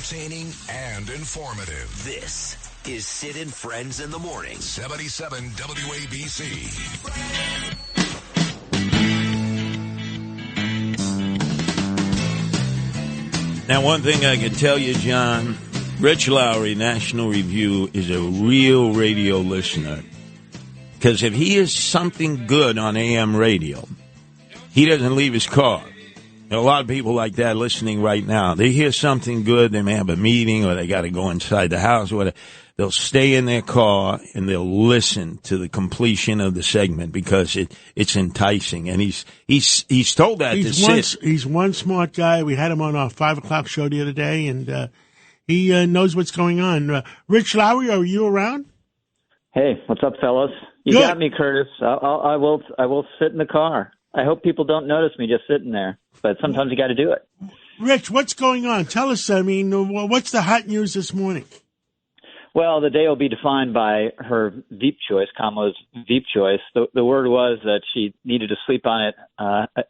entertaining and informative. This is Sid and Friends in the Morning. 77 WABC. Now, one thing I can tell you, John, Rich Lowry, National Review, is a real radio listener. Because if he hears something good on AM radio, he doesn't leave his car. There are a lot of people like that listening right now. They hear something good, they may have a meeting, or they got to go inside the house, or whatever. They'll stay in their car and they'll listen to the completion of the segment because it's enticing. And he's told that to Sid. He's one smart guy. We had him on our 5 o'clock show the other day, and he knows what's going on. Rich Lowry, are you around? Hey, what's up, fellas? You Good. got me, Curtis. I will sit in the car. I hope people don't notice me just sitting there, but sometimes you got to do it. Rich, what's going on? Tell us. I mean, what's the hot news this morning? Well, the day will be defined by her Veep choice, Kamala's Veep choice. The word was that she needed to sleep on it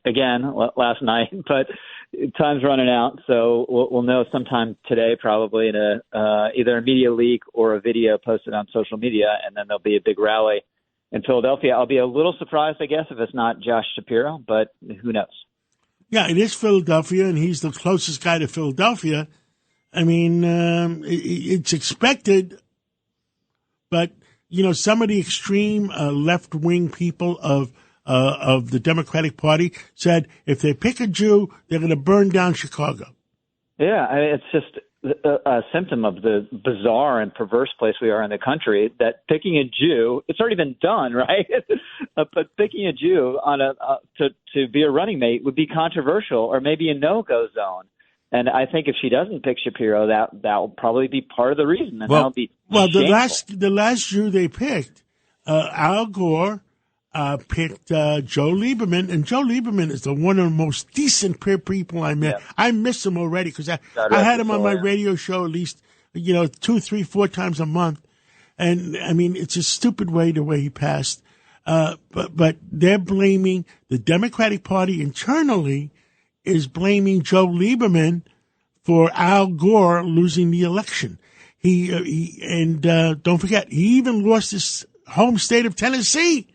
again last night, but time's running out, so we'll know sometime today, probably in either a media leak or a video posted on social media, and then there'll be a big rally in Philadelphia. I'll be a little surprised, I guess, if it's not Josh Shapiro, but who knows? Yeah, it is Philadelphia, and he's the closest guy to Philadelphia. I mean, it's expected, but, you know, some of the extreme left-wing people of the Democratic Party said if they pick a Jew, they're going to burn down Chicago. Yeah, it's just a symptom of the bizarre and perverse place we are in the country, that picking a Jew, it's already been done, right? But picking a Jew on to be a running mate would be controversial, or maybe a no-go zone. And I think if she doesn't pick Shapiro, that will probably be part of the reason. And that'll be shameful. the last Jew they picked, Al Gore picked Joe Lieberman, and Joe Lieberman is one of the most decent people I met. Yeah. I miss him already because I had him on my radio show at least 2, 3, 4 times a month, and I mean it's a stupid the way he passed. But they're blaming the Democratic Party internally. Is blaming Joe Lieberman for Al Gore losing the election. And don't forget, he even lost his home state of Tennessee.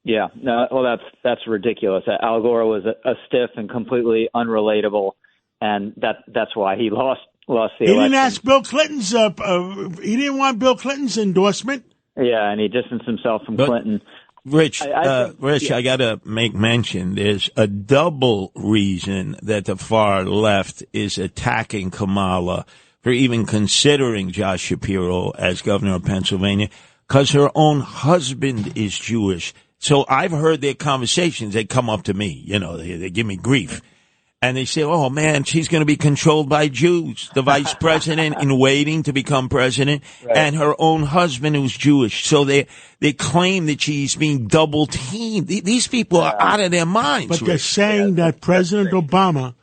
Yeah, no, well, that's ridiculous. Al Gore was a stiff and completely unrelatable, and that's why he lost the election. He didn't ask Bill Clinton's. He didn't want Bill Clinton's endorsement. Yeah, and he distanced himself from Clinton. Rich, I got to make mention, there's a double reason that the far left is attacking Kamala for even considering Josh Shapiro as governor of Pennsylvania, because her own husband is Jewish. So I've heard their conversations. They come up to me, they give me grief. And they say, oh, man, she's going to be controlled by Jews, the vice president in waiting to become president, right, and her own husband who's Jewish. So they claim that she's being double-teamed. These people are out of their minds. But they're saying that President Obama,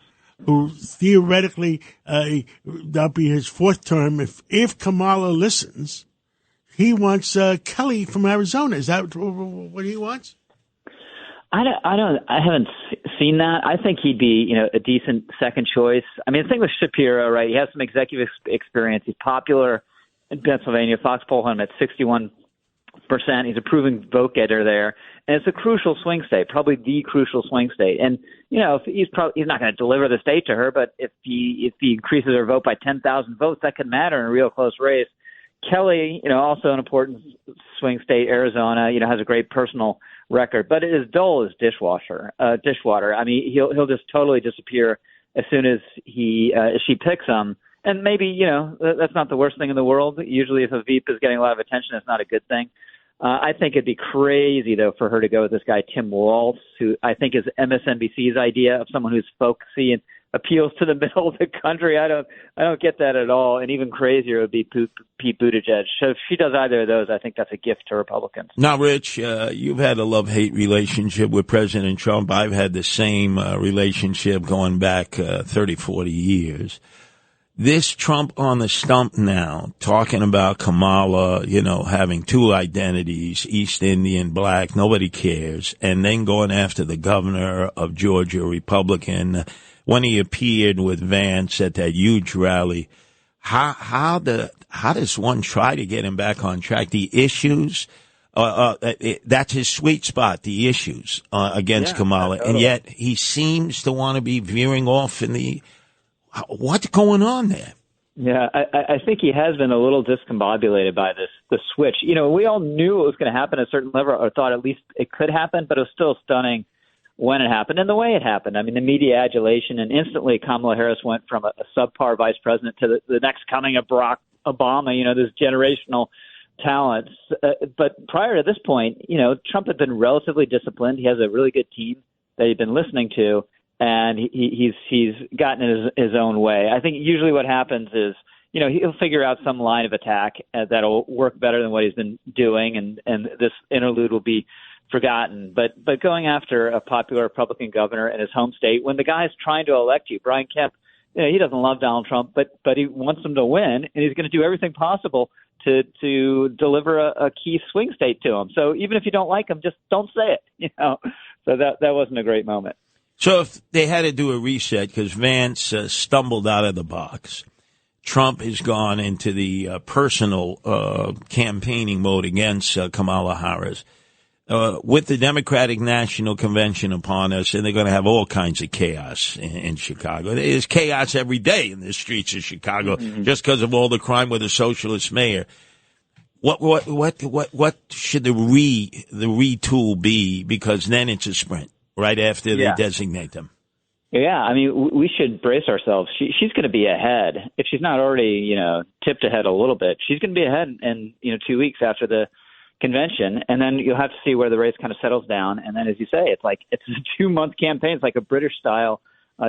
who theoretically that'll be his 4th term, if Kamala listens, he wants Kelly from Arizona. Is that what he wants? I haven't seen that. I think he'd be, a decent second choice. I mean, the thing with Shapiro, right? He has some executive experience. He's popular in Pennsylvania. Fox polled him at 61%. He's a proven vote getter there, and it's a crucial swing state, probably the crucial swing state. And if he's not going to deliver the state to her, but if he increases her vote by 10,000 votes, that could matter in a real close race. Kelly, also an important swing state, Arizona, has a great personal record, but it is dull as dishwater. I mean, he'll just totally disappear as soon as she picks him. And maybe, that's not the worst thing in the world. Usually if a Veep is getting a lot of attention, it's not a good thing. I think it'd be crazy, though, for her to go with this guy, Tim Walz, who I think is MSNBC's idea of someone who's folksy and appeals to the middle of the country. I don't get that at all. And even crazier would be Pete Buttigieg. So if she does either of those, I think that's a gift to Republicans. Now, Rich, you've had a love-hate relationship with President Trump. I've had the same relationship going back 30, 40 years. This Trump on the stump now, talking about Kamala, having 2 identities, East Indian, black, nobody cares, and then going after the governor of Georgia, Republican, when he appeared with Vance at that huge rally. How does one try to get him back on track? The issues, that's his sweet spot, the issues against Kamala. Totally. And yet he seems to want to be veering off what's going on there? Yeah, I think he has been a little discombobulated by the switch. You know, we all knew it was going to happen at a certain level, or thought at least it could happen, but it was still stunning when it happened and the way it happened. I mean, the media adulation, and instantly Kamala Harris went from a subpar vice president to the next coming of Barack Obama, you know, this generational talent. But prior to this point, you know, Trump had been relatively disciplined. He has a really good team that he'd been listening to. And he's gotten his own way. I think usually what happens is, you know, he'll figure out some line of attack that'll work better than what he's been doing, and this interlude will be forgotten. But going after a popular Republican governor in his home state, when the guy's trying to elect you, Brian Kemp, you know, he doesn't love Donald Trump, but he wants him to win, and he's going to do everything possible to deliver a key swing state to him. So even if you don't like him, just don't say it, you know. So that wasn't a great moment. So if they had to do a reset, because Vance stumbled out of the box, Trump has gone into the personal campaigning mode against Kamala Harris. With the Democratic National Convention upon us, and they're going to have all kinds of chaos in Chicago. There's chaos every day in the streets of Chicago just because of all the crime with a socialist mayor. What should the retool be? Because then it's a sprint. Right after they designate them. Yeah, I mean, we should brace ourselves. She's going to be ahead. If she's not already, you know, tipped ahead a little bit, she's going to be ahead in, you know, 2 weeks after the convention. And then you'll have to see where the race kind of settles down. And then, as you say, it's a 2-month campaign. It's like a British-style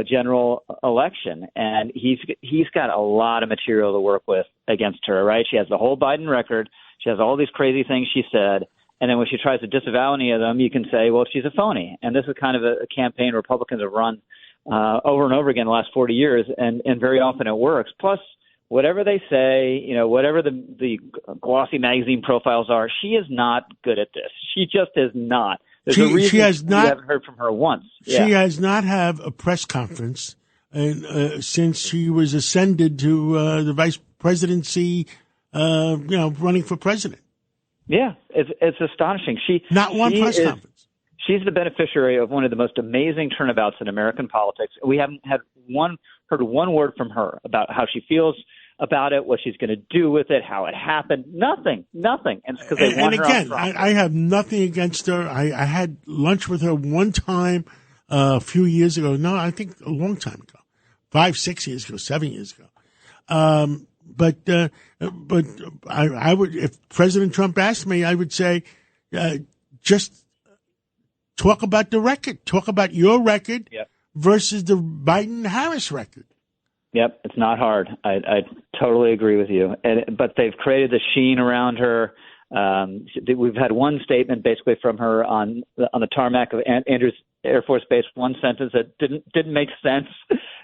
general election. And he's got a lot of material to work with against her, right? She has the whole Biden record. She has all these crazy things she said. And then when she tries to disavow any of them, you can say, well, she's a phony. And this is kind of a campaign Republicans have run over and over again the last 40 years, and very often it works. Plus, whatever they say, you know, whatever the glossy magazine profiles are, she is not good at this. She just is not. There's a reason she has not. We haven't heard from her once. She has not had a press conference since she was ascended to the vice presidency, you know, running for president. Yeah, it's astonishing. Not one press conference. She's the beneficiary of one of the most amazing turnabouts in American politics. We haven't heard one word from her about how she feels about it, what she's going to do with it, how it happened. Nothing. And it's because they want her out front. I have nothing against her. I had lunch with her one time a few years ago. No, I think a long time ago, 5, 6 years ago, 7 years ago. But I would, if President Trump asked me, I would say, just talk about the record. Talk about your record versus the Biden-Harris record. Yep, it's not hard. I totally agree with you. But they've created the sheen around her. We've had one statement basically from her on the tarmac of Andrews Air Force Base, one sentence that didn't make sense.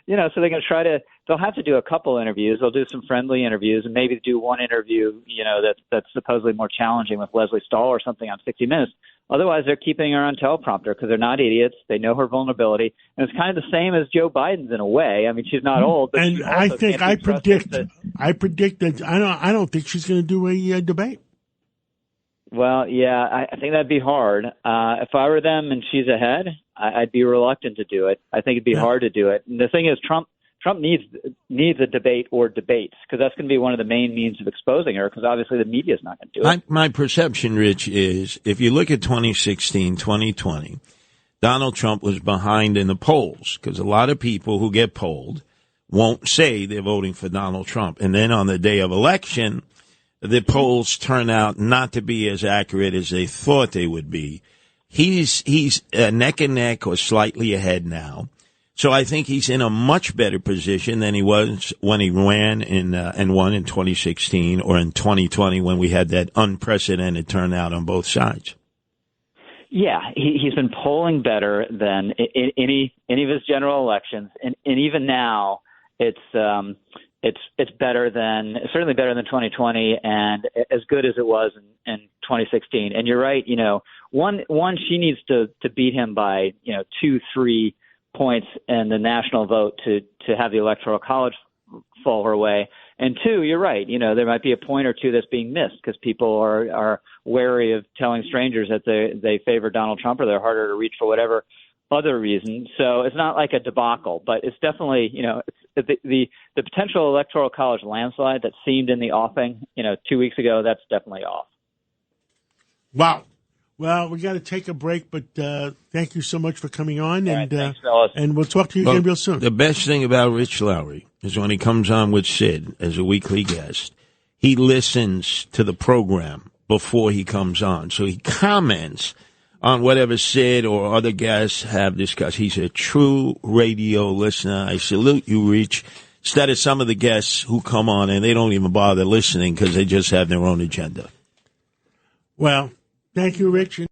You know, so they're going to they'll have to do a couple interviews. They'll do some friendly interviews and maybe do one interview, you know, that's supposedly more challenging with Leslie Stahl or something on 60 Minutes. Otherwise, they're keeping her on teleprompter because they're not idiots. They know her vulnerability. And it's kind of the same as Joe Biden's in a way. I mean, she's not old. But and I predict that I don't think she's going to do a debate. Well, yeah, I think that'd be hard. If I were them and she's ahead, I'd be reluctant to do it. I think it'd be hard to do it. And the thing is, Trump needs a debate or debates because that's going to be one of the main means of exposing her because obviously the media is not going to do it. My perception, Rich, is if you look at 2016, 2020, Donald Trump was behind in the polls because a lot of people who get polled won't say they're voting for Donald Trump. And then on the day of election, the polls turn out not to be as accurate as they thought they would be. He's neck and neck or slightly ahead now. So I think he's in a much better position than he was when he ran and won in 2016 or in 2020 when we had that unprecedented turnout on both sides. Yeah, he's been polling better than any of his general elections, and even now it's better than certainly better than 2020 and as good as it was in 2016. And you're right, you know, one she needs to beat him by 2-3 points in the national vote to have the Electoral College fall her way. And two, you're right. There might be a point or two that's being missed because people are wary of telling strangers that they favor Donald Trump or they're harder to reach for whatever other reason. So it's not like a debacle, but it's definitely, the potential Electoral College landslide that seemed in the offing, 2 weeks ago, that's definitely off. Wow. Well, we got to take a break, but thank you so much for coming on, and thanks, fellas. And we'll talk to you again real soon. The best thing about Rich Lowry is when he comes on with Sid as a weekly guest, he listens to the program before he comes on. So he comments on whatever Sid or other guests have discussed. He's a true radio listener. I salute you, Rich. Instead of some of the guests who come on and they don't even bother listening because they just have their own agenda. Well, thank you, Rich.